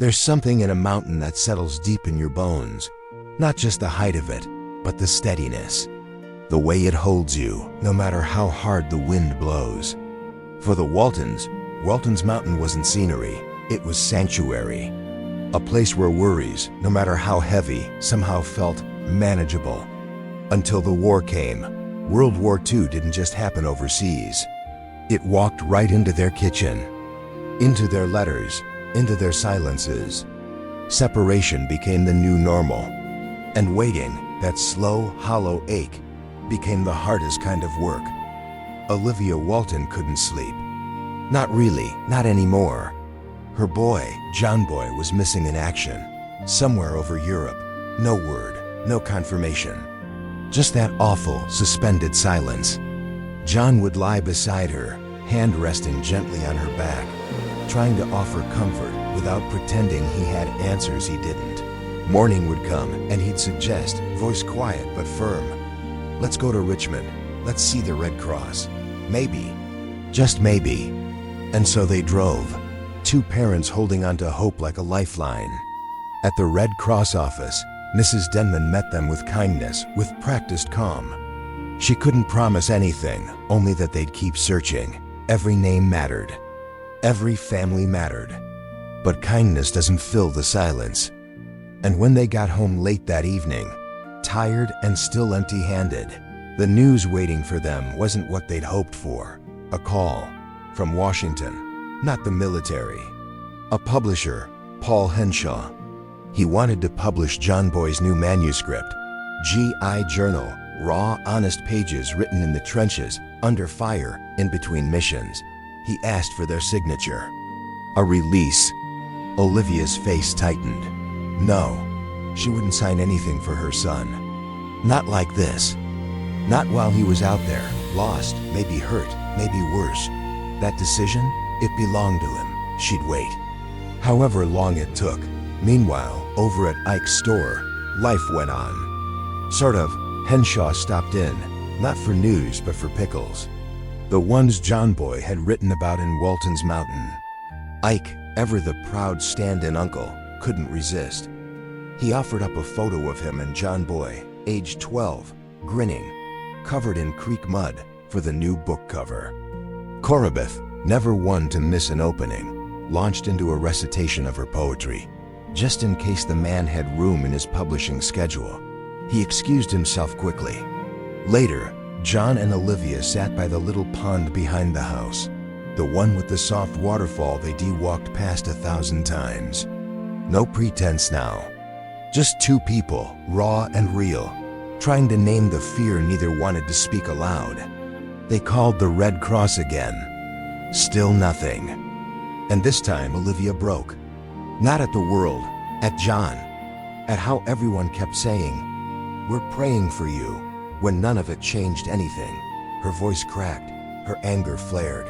There's something in a mountain that settles deep in your bones. Not just the height of it, but the steadiness. The way it holds you, no matter how hard the wind blows. For the Waltons, Walton's Mountain wasn't scenery, it was sanctuary. A place where worries, no matter how heavy, somehow felt manageable. Until the war came. World War II didn't just happen overseas. It walked right into their kitchen, into their letters, into their silences. Separation became the new normal. And waiting, that slow, hollow ache, became the hardest kind of work. Olivia Walton couldn't sleep. Not really, not anymore. Her boy, John Boy, was missing in action. Somewhere over Europe. No word, no confirmation. Just that awful, suspended silence. John would lie beside her, hand resting gently on her back, trying to offer comfort without pretending he had answers he didn't. Morning would come and he'd suggest, voice quiet but firm, "Let's go to Richmond. Let's see the Red Cross. Maybe. Just maybe." And so they drove, two parents holding onto hope like a lifeline. At the Red Cross office, Mrs. Denman met them with kindness, with practiced calm. She couldn't promise anything, only that they'd keep searching. Every name mattered. Every family mattered. But kindness doesn't fill the silence. And when they got home late that evening, tired and still empty-handed, the news waiting for them wasn't what they'd hoped for. A call from Washington, not the military. A publisher, Paul Henshaw. He wanted to publish John Boy's new manuscript, G.I. Journal, raw, honest pages written in the trenches, under fire, in between missions. He asked for their signature. A release. Olivia's face tightened. No, she wouldn't sign anything for her son. Not like this. Not while he was out there, lost, maybe hurt, maybe worse. That decision, it belonged to him. She'd wait. However long it took. Meanwhile, over at Ike's store, life went on. Sort of. Henshaw stopped in, not for news but for pickles. The ones John Boy had written about in Walton's Mountain. Ike, ever the proud stand-in uncle, couldn't resist. He offered up a photo of him and John Boy, age 12, grinning, covered in creek mud, for the new book cover. Corabeth, never one to miss an opening, launched into a recitation of her poetry, just in case the man had room in his publishing schedule. He excused himself quickly. Later, John and Olivia sat by the little pond behind the house, the one with the soft waterfall they walked past 1,000 times. No pretense now. Just two people, raw and real, trying to name the fear neither wanted to speak aloud. They called the Red Cross again. Still nothing. And this time Olivia broke. Not at the world, at John. At how everyone kept saying, "We're praying for you," when none of it changed anything. Her voice cracked, her anger flared.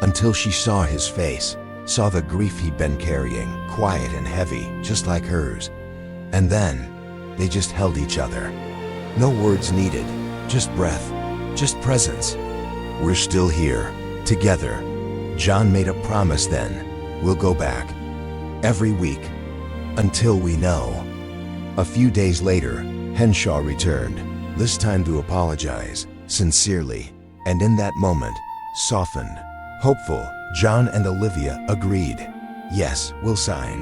Until she saw his face, saw the grief he'd been carrying, quiet and heavy, just like hers. And then, they just held each other. No words needed, just breath, just presence. "We're still here, together." John made a promise then. "We'll go back. Every week. Until we know." A few days later, Henshaw returned, this time to apologize, sincerely, and in that moment, softened. Hopeful, John and Olivia agreed. "Yes, we'll sign."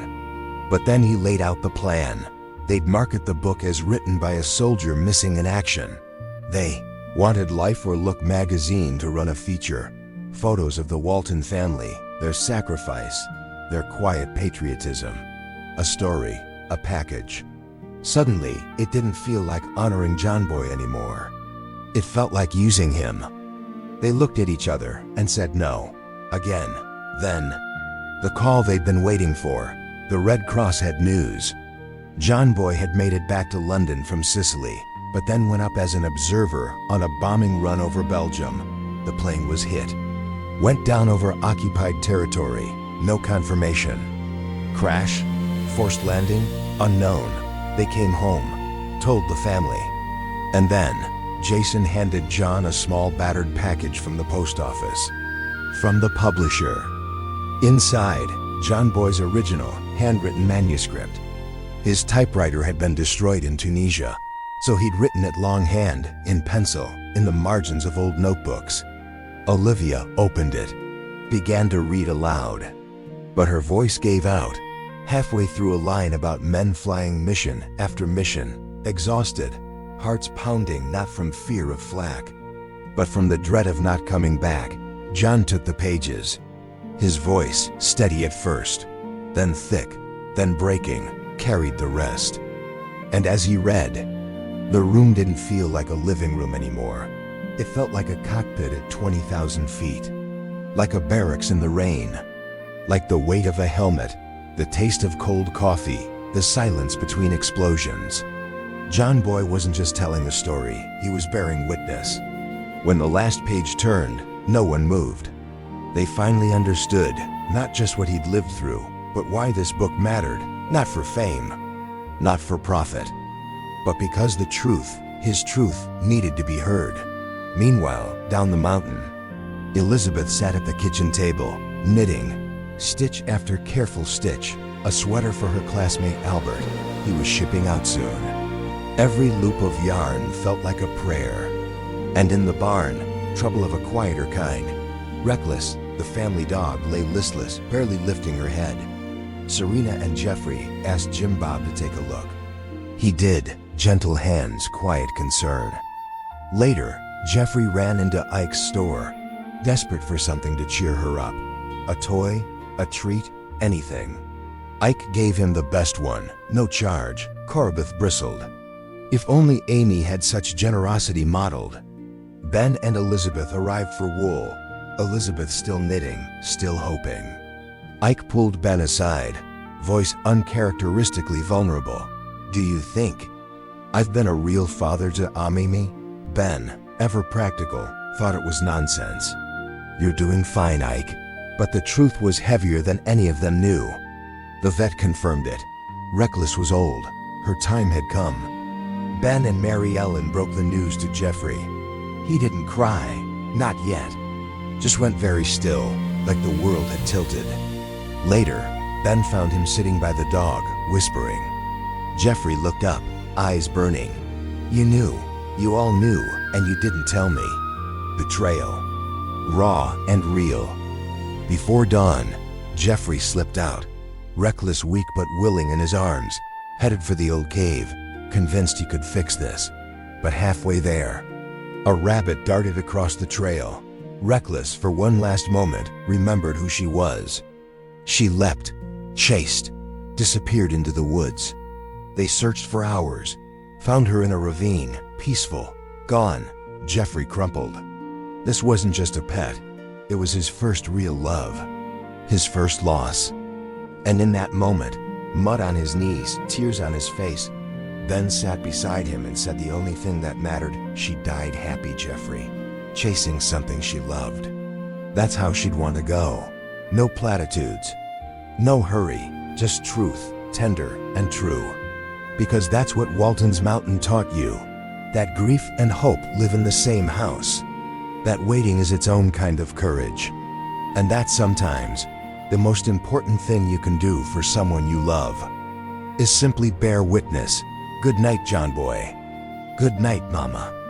But then he laid out the plan. They'd market the book as written by a soldier missing in action. They wanted Life or Look magazine to run a feature. Photos of the Walton family, their sacrifice, their quiet patriotism. A story, a package. Suddenly, it didn't feel like honoring John Boy anymore. It felt like using him. They looked at each other and said no. Again. Then, the call they'd been waiting for. The Red Cross had news. John Boy had made it back to London from Sicily, but then went up as an observer on a bombing run over Belgium. The plane was hit. Went down over occupied territory. No confirmation. Crash? Forced landing? Unknown. They came home, told the family. And then, Jason handed John a small battered package from the post office. From the publisher. Inside, John Boy's original, handwritten manuscript. His typewriter had been destroyed in Tunisia, so he'd written it longhand, in pencil, in the margins of old notebooks. Olivia opened it, began to read aloud, but her voice gave out, halfway through a line about men flying mission after mission, exhausted, hearts pounding not from fear of flak, but from the dread of not coming back. John took the pages, his voice steady at first, then thick, then breaking, carried the rest. And as he read, the room didn't feel like a living room anymore. It felt like a cockpit at 20,000 feet, like a barracks in the rain, like the weight of a helmet, the taste of cold coffee, the silence between explosions. John Boy wasn't just telling a story, he was bearing witness. When the last page turned, no one moved. They finally understood, not just what he'd lived through, but why this book mattered, not for fame, not for profit, but because the truth, his truth, needed to be heard. Meanwhile, down the mountain, Elizabeth sat at the kitchen table, knitting, stitch after careful stitch, a sweater for her classmate Albert. He was shipping out soon. Every loop of yarn felt like a prayer. And in the barn, trouble of a quieter kind. Reckless, the family dog lay listless, barely lifting her head. Serena and Jeffrey asked Jim Bob to take a look. He did, gentle hands, quiet concern. Later, Jeffrey ran into Ike's store, desperate for something to cheer her up. A toy, a treat, anything. Ike gave him the best one, no charge. Corbeth bristled. If only Amy had such generosity modeled. Ben and Elizabeth arrived for wool, Elizabeth still knitting, still hoping. Ike pulled Ben aside, voice uncharacteristically vulnerable. Do you think I've been a real father to Amy? Ben, ever practical, thought it was nonsense. You're doing fine, Ike. But the truth was heavier than any of them knew. The vet confirmed it. Reckless was old. Her time had come. Ben and Mary Ellen broke the news to Jeffrey. He didn't cry, not yet. Just went very still, like the world had tilted. Later, Ben found him sitting by the dog, whispering. Jeffrey looked up, eyes burning. You knew, you all knew, and you didn't tell me. Betrayal. Raw and real. Before dawn, Jeffrey slipped out, reckless, weak but willing in his arms, headed for the old cave, convinced he could fix this. But halfway there, a rabbit darted across the trail. Reckless, for one last moment, remembered who she was. She leapt, chased, disappeared into the woods. They searched for hours, found her in a ravine, peaceful, gone. Jeffrey crumpled. This wasn't just a pet. It was his first real love, his first loss. And in that moment, mud on his knees, tears on his face, Ben sat beside him and said the only thing that mattered, she died happy, Jeffrey, chasing something she loved. That's how she'd want to go. No platitudes, no hurry, just truth, tender and true. Because that's what Walton's Mountain taught you, that grief and hope live in the same house. That waiting is its own kind of courage. And that sometimes, the most important thing you can do for someone you love is simply bear witness. Good night, John Boy. Good night, Mama.